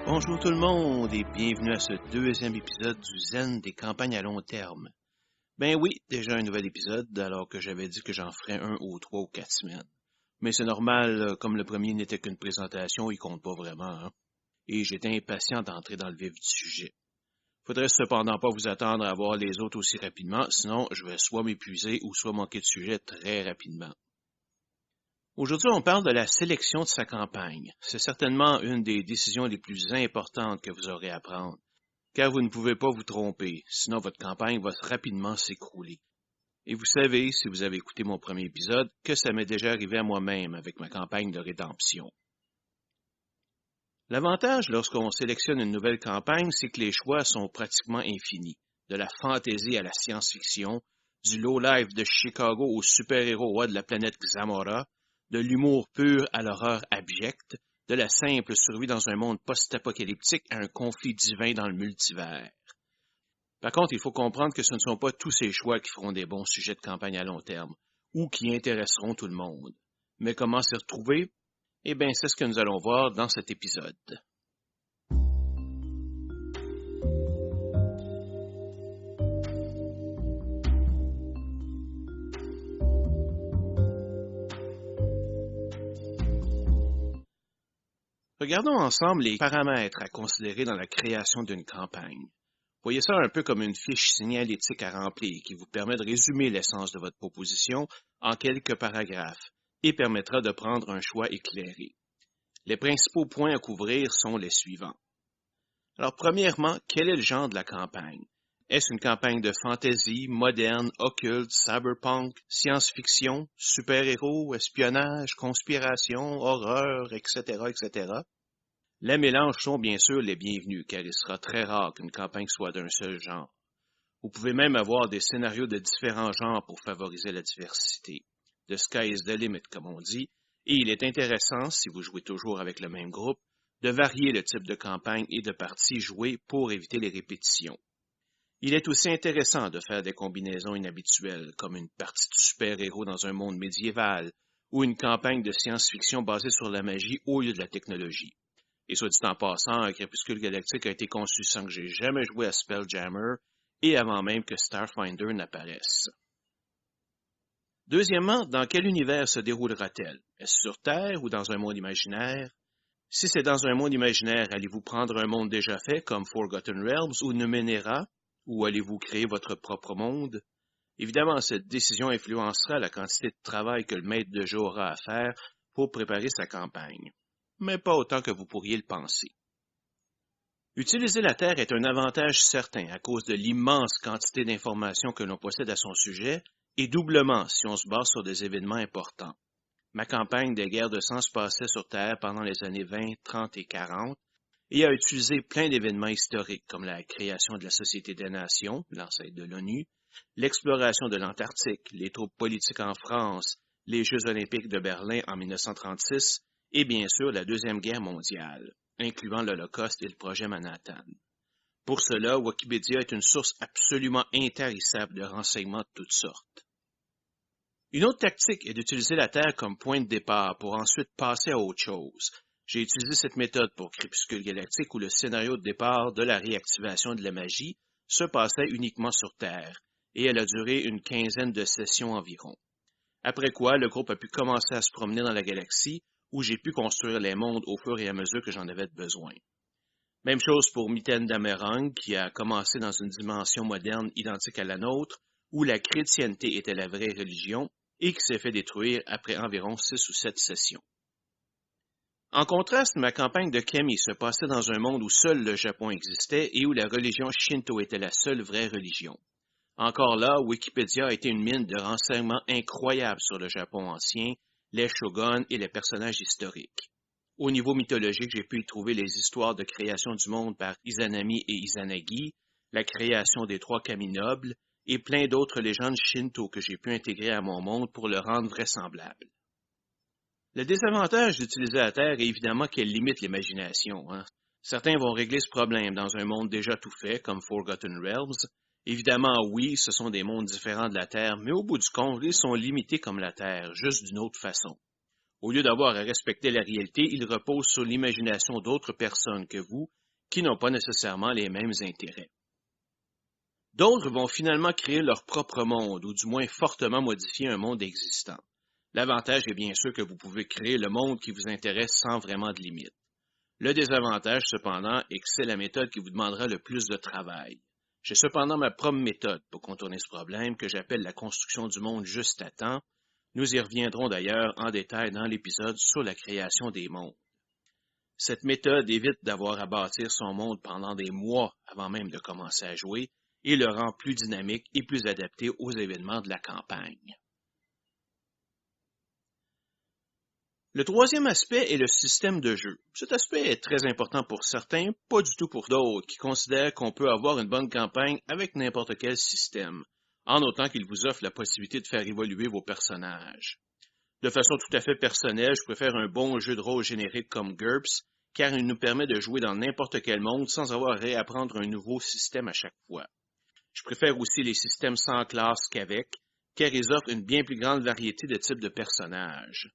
Bonjour tout le monde et bienvenue à ce deuxième épisode du Zen des campagnes à long terme. Ben oui, déjà un nouvel épisode alors que j'avais dit que j'en ferais un aux 3 ou 4 semaines. Mais c'est normal, comme le premier n'était qu'une présentation, il compte pas vraiment, hein. Et j'étais impatient d'entrer dans le vif du sujet. Faudrait cependant pas vous attendre à voir les autres aussi rapidement, sinon je vais soit m'épuiser ou soit manquer de sujet très rapidement. Aujourd'hui, on parle de la sélection de sa campagne. C'est certainement une des décisions les plus importantes que vous aurez à prendre, car vous ne pouvez pas vous tromper, sinon votre campagne va rapidement s'écrouler. Et vous savez, si vous avez écouté mon premier épisode, que ça m'est déjà arrivé à moi-même avec ma campagne de rédemption. L'avantage lorsqu'on sélectionne une nouvelle campagne, c'est que les choix sont pratiquement infinis. De la fantasy à la science-fiction, du low-life de Chicago au super-héros roi de la planète Xamora, de l'humour pur à l'horreur abjecte, de la simple survie dans un monde post-apocalyptique à un conflit divin dans le multivers. Par contre, il faut comprendre que ce ne sont pas tous ces choix qui feront des bons sujets de campagne à long terme, ou qui intéresseront tout le monde. Mais comment s'y retrouver? Eh bien, c'est ce que nous allons voir dans cet épisode. Regardons ensemble les paramètres à considérer dans la création d'une campagne. Voyez ça un peu comme une fiche signalétique à remplir qui vous permet de résumer l'essence de votre proposition en quelques paragraphes et permettra de prendre un choix éclairé. Les principaux points à couvrir sont les suivants. Alors, premièrement, quel est le genre de la campagne? Est-ce une campagne de fantasy, moderne, occulte, cyberpunk, science-fiction, super-héros, espionnage, conspiration, horreur, etc., etc.? Les mélanges sont bien sûr les bienvenus, car il sera très rare qu'une campagne soit d'un seul genre. Vous pouvez même avoir des scénarios de différents genres pour favoriser la diversité. The sky is the limit, comme on dit, et il est intéressant, si vous jouez toujours avec le même groupe, de varier le type de campagne et de partie jouée pour éviter les répétitions. Il est aussi intéressant de faire des combinaisons inhabituelles, comme une partie de super-héros dans un monde médiéval, ou une campagne de science-fiction basée sur la magie au lieu de la technologie. Et soit dit en passant, Crépuscule Galactique a été conçu sans que j'ai jamais joué à Spelljammer et avant même que Starfinder n'apparaisse. Deuxièmement, dans quel univers se déroulera-t-elle? Est-ce sur Terre ou dans un monde imaginaire? Si c'est dans un monde imaginaire, allez-vous prendre un monde déjà fait comme Forgotten Realms ou Numenera, ou allez-vous créer votre propre monde? Évidemment, cette décision influencera la quantité de travail que le maître de jeu aura à faire pour préparer sa campagne, mais pas autant que vous pourriez le penser. Utiliser la Terre est un avantage certain à cause de l'immense quantité d'informations que l'on possède à son sujet, et doublement si on se base sur des événements importants. Ma campagne des guerres de sang se passait sur Terre pendant les années 20, 30 et 40 et a utilisé plein d'événements historiques comme la création de la Société des Nations, l'ancêtre de l'ONU, l'exploration de l'Antarctique, les troupes politiques en France, les Jeux olympiques de Berlin en 1936 et bien sûr la Deuxième Guerre mondiale, incluant l'Holocauste et le projet Manhattan. Pour cela, Wikipédia est une source absolument intarissable de renseignements de toutes sortes. Une autre tactique est d'utiliser la Terre comme point de départ pour ensuite passer à autre chose. J'ai utilisé cette méthode pour Crépuscule Galactique où le scénario de départ de la réactivation de la magie se passait uniquement sur Terre, et elle a duré une quinzaine de sessions environ. Après quoi, le groupe a pu commencer à se promener dans la galaxie, où j'ai pu construire les mondes au fur et à mesure que j'en avais besoin. Même chose pour Miten d'Amerang, qui a commencé dans une dimension moderne identique à la nôtre, où la chrétienté était la vraie religion, et qui s'est fait détruire après environ 6 ou 7 sessions. En contraste, ma campagne de Kami se passait dans un monde où seul le Japon existait et où la religion Shinto était la seule vraie religion. Encore là, Wikipédia a été une mine de renseignements incroyables sur le Japon ancien, les shoguns et les personnages historiques. Au niveau mythologique, j'ai pu y trouver les histoires de création du monde par Izanami et Izanagi, la création des 3 kami nobles, et plein d'autres légendes shinto que j'ai pu intégrer à mon monde pour le rendre vraisemblable. Le désavantage d'utiliser la Terre est évidemment qu'elle limite l'imagination. Certains vont régler ce problème dans un monde déjà tout fait, comme Forgotten Realms. Évidemment, oui, ce sont des mondes différents de la Terre, mais au bout du compte, ils sont limités comme la Terre, juste d'une autre façon. Au lieu d'avoir à respecter la réalité, il repose sur l'imagination d'autres personnes que vous qui n'ont pas nécessairement les mêmes intérêts. D'autres vont finalement créer leur propre monde, ou du moins fortement modifier un monde existant. L'avantage est bien sûr que vous pouvez créer le monde qui vous intéresse sans vraiment de limite. Le désavantage, cependant, est que c'est la méthode qui vous demandera le plus de travail. J'ai cependant ma propre méthode pour contourner ce problème que j'appelle la construction du monde juste à temps. Nous y reviendrons d'ailleurs en détail dans l'épisode sur la création des mondes. Cette méthode évite d'avoir à bâtir son monde pendant des mois avant même de commencer à jouer et le rend plus dynamique et plus adapté aux événements de la campagne. Le troisième aspect est le système de jeu. Cet aspect est très important pour certains, pas du tout pour d'autres, qui considèrent qu'on peut avoir une bonne campagne avec n'importe quel système, en autant qu'il vous offre la possibilité de faire évoluer vos personnages. De façon tout à fait personnelle, je préfère un bon jeu de rôle générique comme GURPS, car il nous permet de jouer dans n'importe quel monde sans avoir à réapprendre un nouveau système à chaque fois. Je préfère aussi les systèmes sans classe qu'avec, car ils offrent une bien plus grande variété de types de personnages.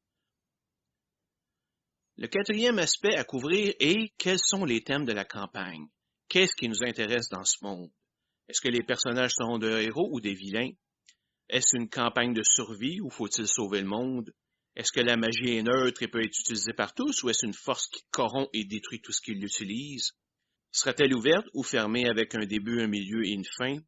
Le quatrième aspect à couvrir est quels sont les thèmes de la campagne? Qu'est-ce qui nous intéresse dans ce monde? Est-ce que les personnages seront des héros ou des vilains? Est-ce une campagne de survie ou faut-il sauver le monde? Est-ce que la magie est neutre et peut être utilisée par tous ou est-ce une force qui corrompt et détruit tout ce qui l'utilise? Sera-t-elle ouverte ou fermée avec un début, un milieu et une fin?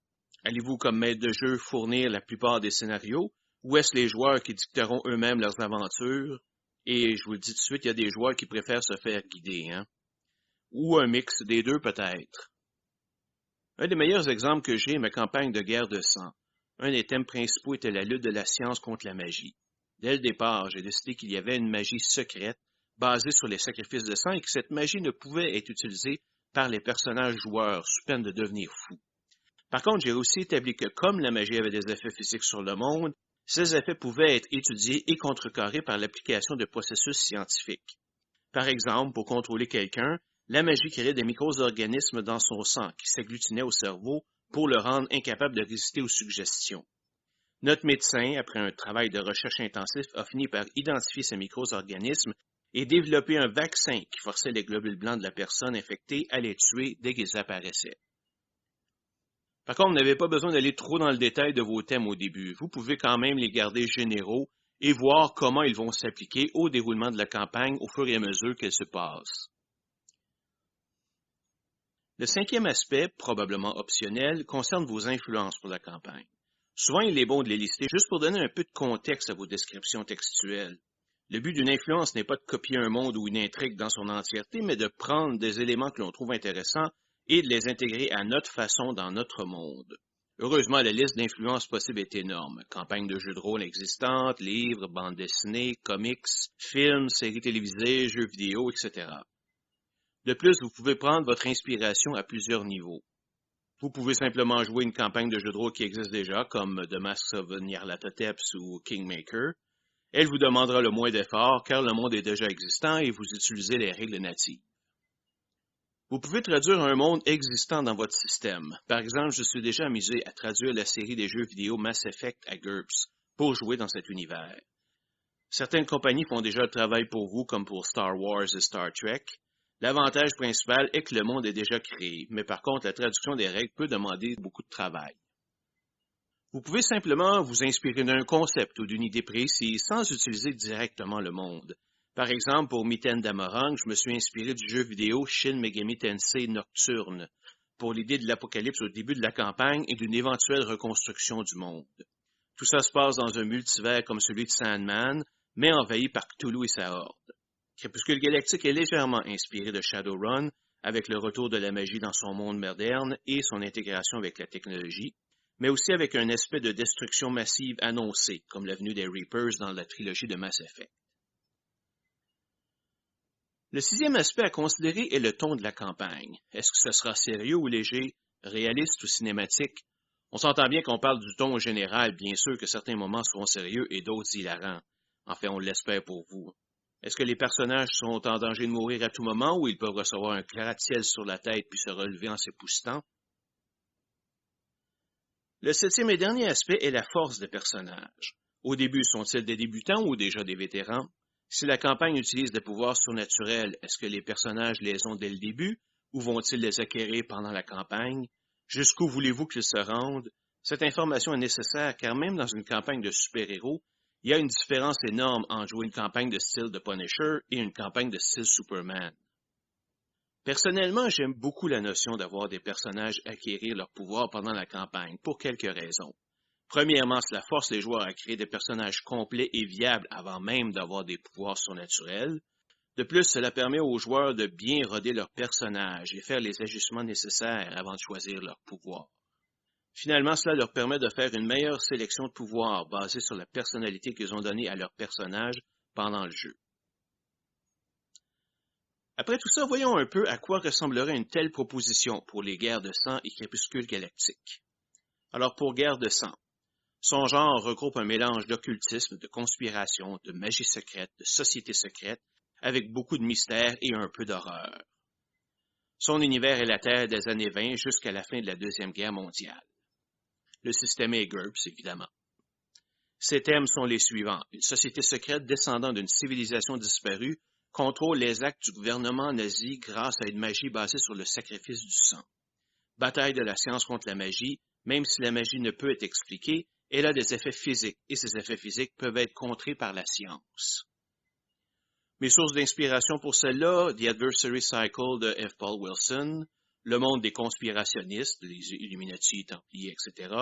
Allez-vous, comme maître de jeu, fournir la plupart des scénarios ou est-ce les joueurs qui dicteront eux-mêmes leurs aventures? Et je vous le dis tout de suite, il y a des joueurs qui préfèrent se faire guider, hein? Ou un mix des deux peut-être. Un des meilleurs exemples que j'ai est ma campagne de guerre de sang. Un des thèmes principaux était la lutte de la science contre la magie. Dès le départ, j'ai décidé qu'il y avait une magie secrète basée sur les sacrifices de sang et que cette magie ne pouvait être utilisée par les personnages joueurs sous peine de devenir fous. Par contre, j'ai aussi établi que comme la magie avait des effets physiques sur le monde, ces effets pouvaient être étudiés et contrecarrés par l'application de processus scientifiques. Par exemple, pour contrôler quelqu'un, la magie créait des micro-organismes dans son sang qui s'agglutinaient au cerveau pour le rendre incapable de résister aux suggestions. Notre médecin, après un travail de recherche intensif, a fini par identifier ces micro-organismes et développer un vaccin qui forçait les globules blancs de la personne infectée à les tuer dès qu'ils apparaissaient. Par contre, vous n'avez pas besoin d'aller trop dans le détail de vos thèmes au début. Vous pouvez quand même les garder généraux et voir comment ils vont s'appliquer au déroulement de la campagne au fur et à mesure qu'elle se passe. Le cinquième aspect, probablement optionnel, concerne vos influences pour la campagne. Souvent, il est bon de les lister juste pour donner un peu de contexte à vos descriptions textuelles. Le but d'une influence n'est pas de copier un monde ou une intrigue dans son entièreté, mais de prendre des éléments que l'on trouve intéressants et de les intégrer à notre façon dans notre monde. Heureusement, la liste d'influences possibles est énorme. Campagnes de jeux de rôle existantes, livres, bandes dessinées, comics, films, séries télévisées, jeux vidéo, etc. De plus, vous pouvez prendre votre inspiration à plusieurs niveaux. Vous pouvez simplement jouer une campagne de jeux de rôle qui existe déjà, comme The Masks of Nyarlathotep ou Kingmaker. Elle vous demandera le moins d'efforts car le monde est déjà existant et vous utilisez les règles natives. Vous pouvez traduire un monde existant dans votre système. Par exemple, je suis déjà amusé à traduire la série des jeux vidéo Mass Effect à GURPS pour jouer dans cet univers. Certaines compagnies font déjà le travail pour vous, comme pour Star Wars et Star Trek. L'avantage principal est que le monde est déjà créé, mais par contre, la traduction des règles peut demander beaucoup de travail. Vous pouvez simplement vous inspirer d'un concept ou d'une idée précise sans utiliser directement le monde. Par exemple, pour Miten Damorang, je me suis inspiré du jeu vidéo Shin Megami Tensei Nocturne pour l'idée de l'apocalypse au début de la campagne et d'une éventuelle reconstruction du monde. Tout ça se passe dans un multivers comme celui de Sandman, mais envahi par Cthulhu et sa horde. Crépuscule Galactique est légèrement inspiré de Shadowrun, avec le retour de la magie dans son monde moderne et son intégration avec la technologie, mais aussi avec un aspect de destruction massive annoncé, comme la venue des Reapers dans la trilogie de Mass Effect. Le sixième aspect à considérer est le ton de la campagne. Est-ce que ce sera sérieux ou léger, réaliste ou cinématique? On s'entend bien qu'on parle du ton général, bien sûr que certains moments seront sérieux et d'autres hilarants. Enfin, on l'espère pour vous. Est-ce que les personnages sont en danger de mourir à tout moment ou ils peuvent recevoir un gratte-ciel sur la tête puis se relever en s'époussetant? Le septième et dernier aspect est la force des personnages. Au début, sont-ils des débutants ou déjà des vétérans? Si la campagne utilise des pouvoirs surnaturels, est-ce que les personnages les ont dès le début ou vont-ils les acquérir pendant la campagne? Jusqu'où voulez-vous qu'ils se rendent? Cette information est nécessaire car même dans une campagne de super-héros, il y a une différence énorme entre jouer une campagne de style de Punisher et une campagne de style Superman. Personnellement, j'aime beaucoup la notion d'avoir des personnages acquérir leurs pouvoirs pendant la campagne, pour quelques raisons. Premièrement, cela force les joueurs à créer des personnages complets et viables avant même d'avoir des pouvoirs surnaturels. De plus, cela permet aux joueurs de bien roder leurs personnages et faire les ajustements nécessaires avant de choisir leurs pouvoirs. Finalement, cela leur permet de faire une meilleure sélection de pouvoirs basée sur la personnalité qu'ils ont donnée à leur personnage pendant le jeu. Après tout ça, voyons un peu à quoi ressemblerait une telle proposition pour les Guerres de sang et Crépuscule galactique. Alors pour Guerre de sang, son genre regroupe un mélange d'occultisme, de conspiration, de magie secrète, de société secrète, avec beaucoup de mystère et un peu d'horreur. Son univers est la Terre des années 20 jusqu'à la fin de la Deuxième Guerre mondiale. Le système est GURPS, évidemment. Ses thèmes sont les suivants. Une société secrète descendant d'une civilisation disparue contrôle les actes du gouvernement nazi grâce à une magie basée sur le sacrifice du sang. Bataille de la science contre la magie, même si la magie ne peut être expliquée, elle a des effets physiques, et ces effets physiques peuvent être contrés par la science. Mes sources d'inspiration pour celle-là, The Adversary Cycle de F. Paul Wilson, Le monde des conspirationnistes, les Illuminati, Templiers, etc.,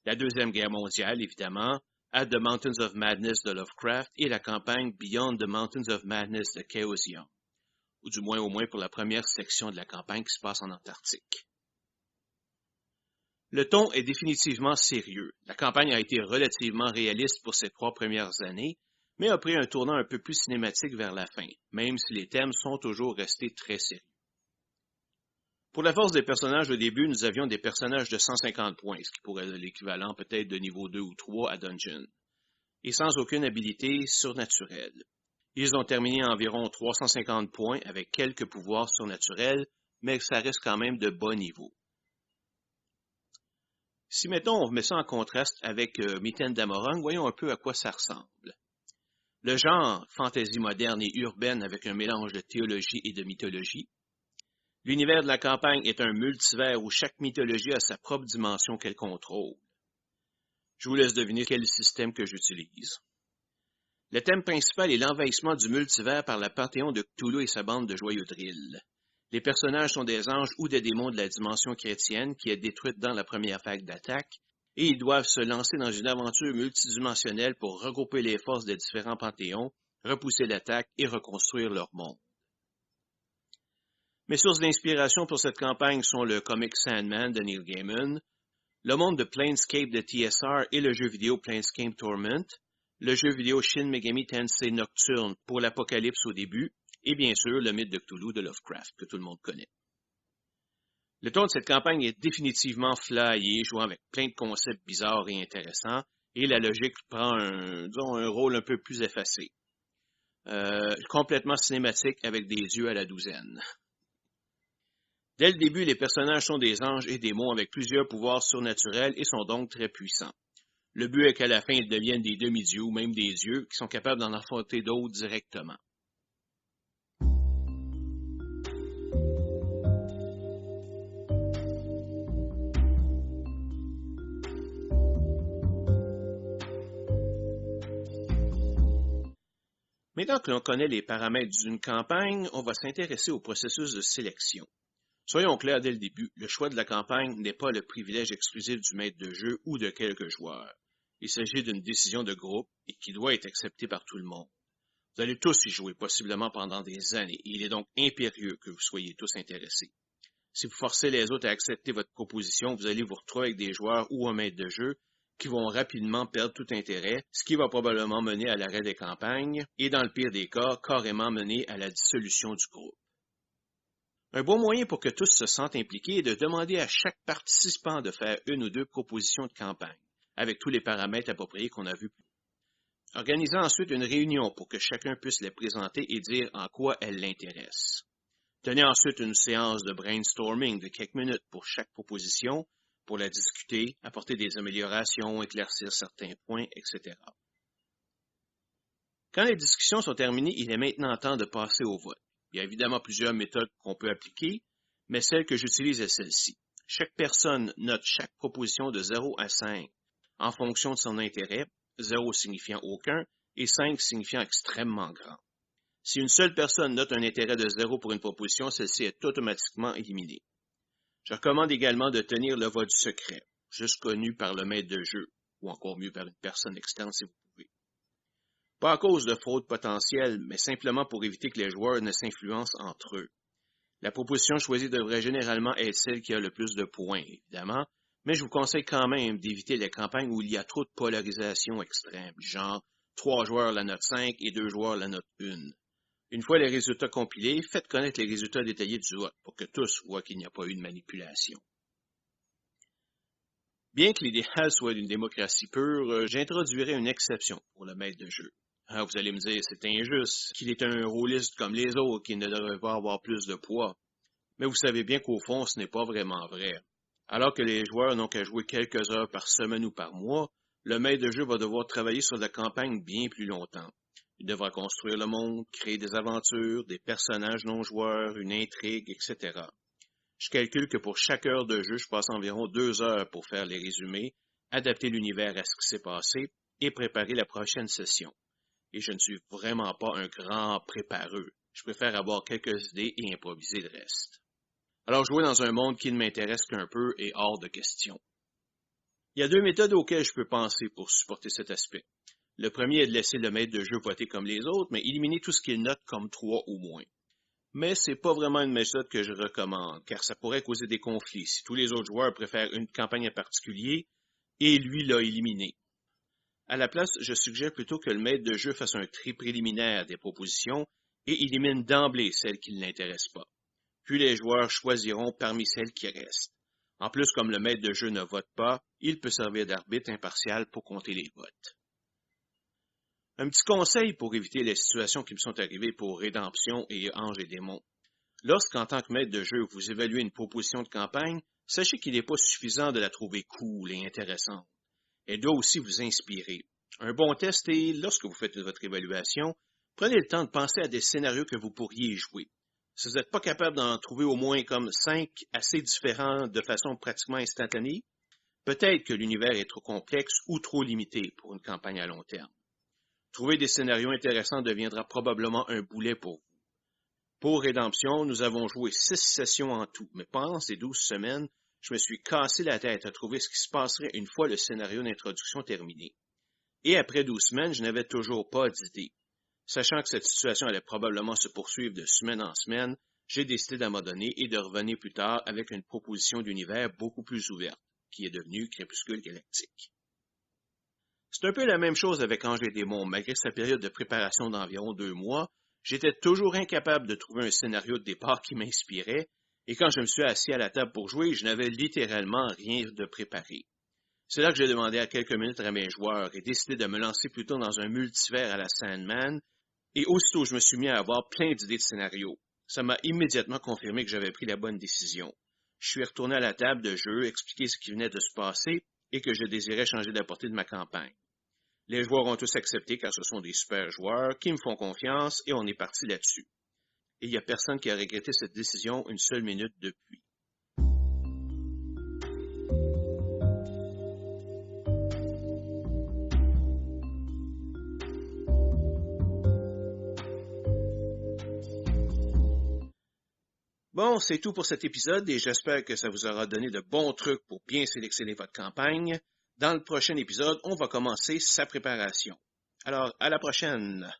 la Deuxième Guerre mondiale, évidemment, At the Mountains of Madness de Lovecraft et la campagne Beyond the Mountains of Madness de Chaosium, ou du moins au moins pour la première section de la campagne qui se passe en Antarctique. Le ton est définitivement sérieux. La campagne a été relativement réaliste pour ces 3 premières années, mais a pris un tournant un peu plus cinématique vers la fin, même si les thèmes sont toujours restés très sérieux. Pour la force des personnages au début, nous avions des personnages de 150 points, ce qui pourrait être l'équivalent peut-être de niveau 2 ou 3 à Dungeon, et sans aucune habilité surnaturelle. Ils ont terminé à environ 350 points avec quelques pouvoirs surnaturels, mais ça reste quand même de bas niveau. Si, mettons, on met ça en contraste avec Mitaine d'Amorang, voyons un peu à quoi ça ressemble. Le genre, fantaisie moderne et urbaine avec un mélange de théologie et de mythologie. L'univers de la campagne est un multivers où chaque mythologie a sa propre dimension qu'elle contrôle. Je vous laisse deviner quel système que j'utilise. Le thème principal est l'envahissement du multivers par la Panthéon de Cthulhu et sa bande de joyeux drills. Les personnages sont des anges ou des démons de la dimension chrétienne qui est détruite dans la première vague d'attaque, et ils doivent se lancer dans une aventure multidimensionnelle pour regrouper les forces des différents panthéons, repousser l'attaque et reconstruire leur monde. Mes sources d'inspiration pour cette campagne sont le comic Sandman de Neil Gaiman, le monde de Planescape de TSR et le jeu vidéo Planescape Torment, le jeu vidéo Shin Megami Tensei Nocturne pour l'Apocalypse au début, et bien sûr le mythe de Cthulhu de Lovecraft, que tout le monde connaît. Le ton de cette campagne est définitivement flyé, jouant avec plein de concepts bizarres et intéressants, et la logique prend un rôle un peu plus effacé. Complètement cinématique avec des yeux à la douzaine. Dès le début, les personnages sont des anges et démons avec plusieurs pouvoirs surnaturels et sont donc très puissants. Le but est qu'à la fin, ils deviennent des demi-dieux ou même des dieux qui sont capables d'en affronter d'autres directement. Maintenant que l'on connaît les paramètres d'une campagne, on va s'intéresser au processus de sélection. Soyons clairs dès le début, le choix de la campagne n'est pas le privilège exclusif du maître de jeu ou de quelques joueurs. Il s'agit d'une décision de groupe et qui doit être acceptée par tout le monde. Vous allez tous y jouer possiblement pendant des années et il est donc impérieux que vous soyez tous intéressés. Si vous forcez les autres à accepter votre proposition, vous allez vous retrouver avec des joueurs ou un maître de jeu qui vont rapidement perdre tout intérêt, ce qui va probablement mener à l'arrêt des campagnes et, dans le pire des cas, carrément mener à la dissolution du groupe. Un bon moyen pour que tous se sentent impliqués est de demander à chaque participant de faire 1 ou 2 propositions de campagne, avec tous les paramètres appropriés qu'on a vus plus haut. Organisez ensuite une réunion pour que chacun puisse les présenter et dire en quoi elles l'intéressent. Tenez ensuite une séance de brainstorming de quelques minutes pour chaque proposition, pour la discuter, apporter des améliorations, éclaircir certains points, etc. Quand les discussions sont terminées, il est maintenant temps de passer au vote. Il y a évidemment plusieurs méthodes qu'on peut appliquer, mais celle que j'utilise est celle-ci. Chaque personne note chaque proposition de 0 à 5 en fonction de son intérêt, 0 signifiant aucun et 5 signifiant extrêmement grand. Si une seule personne note un intérêt de 0 pour une proposition, celle-ci est automatiquement éliminée. Je recommande également de tenir le vote secret, juste connu par le maître de jeu, ou encore mieux par une personne externe si vous pouvez. Pas à cause de fraude potentielle, mais simplement pour éviter que les joueurs ne s'influencent entre eux. La proposition choisie devrait généralement être celle qui a le plus de points, évidemment, mais je vous conseille quand même d'éviter les campagnes où il y a trop de polarisation extrême, genre 3 joueurs la note 5 et 2 joueurs la note 1. Une fois les résultats compilés, faites connaître les résultats détaillés du vote pour que tous voient qu'il n'y a pas eu de manipulation. Bien que l'idéal soit d'une démocratie pure, j'introduirai une exception pour le maître de jeu. Ah, vous allez me dire, c'est injuste, qu'il est un rôliste comme les autres, qui ne devrait pas avoir plus de poids. Mais vous savez bien qu'au fond, ce n'est pas vraiment vrai. Alors que les joueurs n'ont qu'à jouer quelques heures par semaine ou par mois, le maître de jeu va devoir travailler sur la campagne bien plus longtemps. Il devra construire le monde, créer des aventures, des personnages non-joueurs, une intrigue, etc. Je calcule que pour chaque heure de jeu, je passe environ 2 heures pour faire les résumés, adapter l'univers à ce qui s'est passé et préparer la prochaine session. Et je ne suis vraiment pas un grand prépareux. Je préfère avoir quelques idées et improviser le reste. Alors jouer dans un monde qui ne m'intéresse qu'un peu est hors de question. Il y a 2 méthodes auxquelles je peux penser pour supporter cet aspect. Le premier est de laisser le maître de jeu voter comme les autres, mais éliminer tout ce qu'il note comme 3 ou moins. Mais c'est pas vraiment une méthode que je recommande, car ça pourrait causer des conflits si tous les autres joueurs préfèrent une campagne en particulier et lui l'a éliminé. À la place, je suggère plutôt que le maître de jeu fasse un tri préliminaire des propositions et élimine d'emblée celles qui ne l'intéressent pas. Puis les joueurs choisiront parmi celles qui restent. En plus, comme le maître de jeu ne vote pas, il peut servir d'arbitre impartial pour compter les votes. Un petit conseil pour éviter les situations qui me sont arrivées pour Rédemption et Anges et Démons. Lorsqu'en tant que maître de jeu, vous évaluez une proposition de campagne, sachez qu'il n'est pas suffisant de la trouver cool et intéressante. Elle doit aussi vous inspirer. Un bon test est, lorsque vous faites votre évaluation, prenez le temps de penser à des scénarios que vous pourriez jouer. Si vous n'êtes pas capable d'en trouver au moins comme 5 assez différents de façon pratiquement instantanée, peut-être que l'univers est trop complexe ou trop limité pour une campagne à long terme. Trouver des scénarios intéressants deviendra probablement un boulet pour vous. Pour Rédemption, nous avons joué 6 sessions en tout, mais pendant ces 12 semaines, je me suis cassé la tête à trouver ce qui se passerait une fois le scénario d'introduction terminé. Et après 12 semaines, je n'avais toujours pas d'idée. Sachant que cette situation allait probablement se poursuivre de semaine en semaine, j'ai décidé d'abandonner et de revenir plus tard avec une proposition d'univers beaucoup plus ouverte, qui est devenue Crépuscule Galactique. C'est un peu la même chose avec Anges et Démons. Malgré sa période de préparation d'environ 2 mois, j'étais toujours incapable de trouver un scénario de départ qui m'inspirait, et quand je me suis assis à la table pour jouer, je n'avais littéralement rien de préparé. C'est là que j'ai demandé à quelques minutes à mes joueurs et décidé de me lancer plutôt dans un multivers à la Sandman, et aussitôt je me suis mis à avoir plein d'idées de scénarios. Ça m'a immédiatement confirmé que j'avais pris la bonne décision. Je suis retourné à la table de jeu, expliqué ce qui venait de se passer et que je désirais changer la portée de ma campagne. Les joueurs ont tous accepté car ce sont des super joueurs qui me font confiance et on est parti là-dessus. Et il n'y a personne qui a regretté cette décision une seule minute depuis. Bon, c'est tout pour cet épisode et j'espère que ça vous aura donné de bons trucs pour bien sélectionner votre campagne. Dans le prochain épisode, on va commencer sa préparation. Alors, à la prochaine!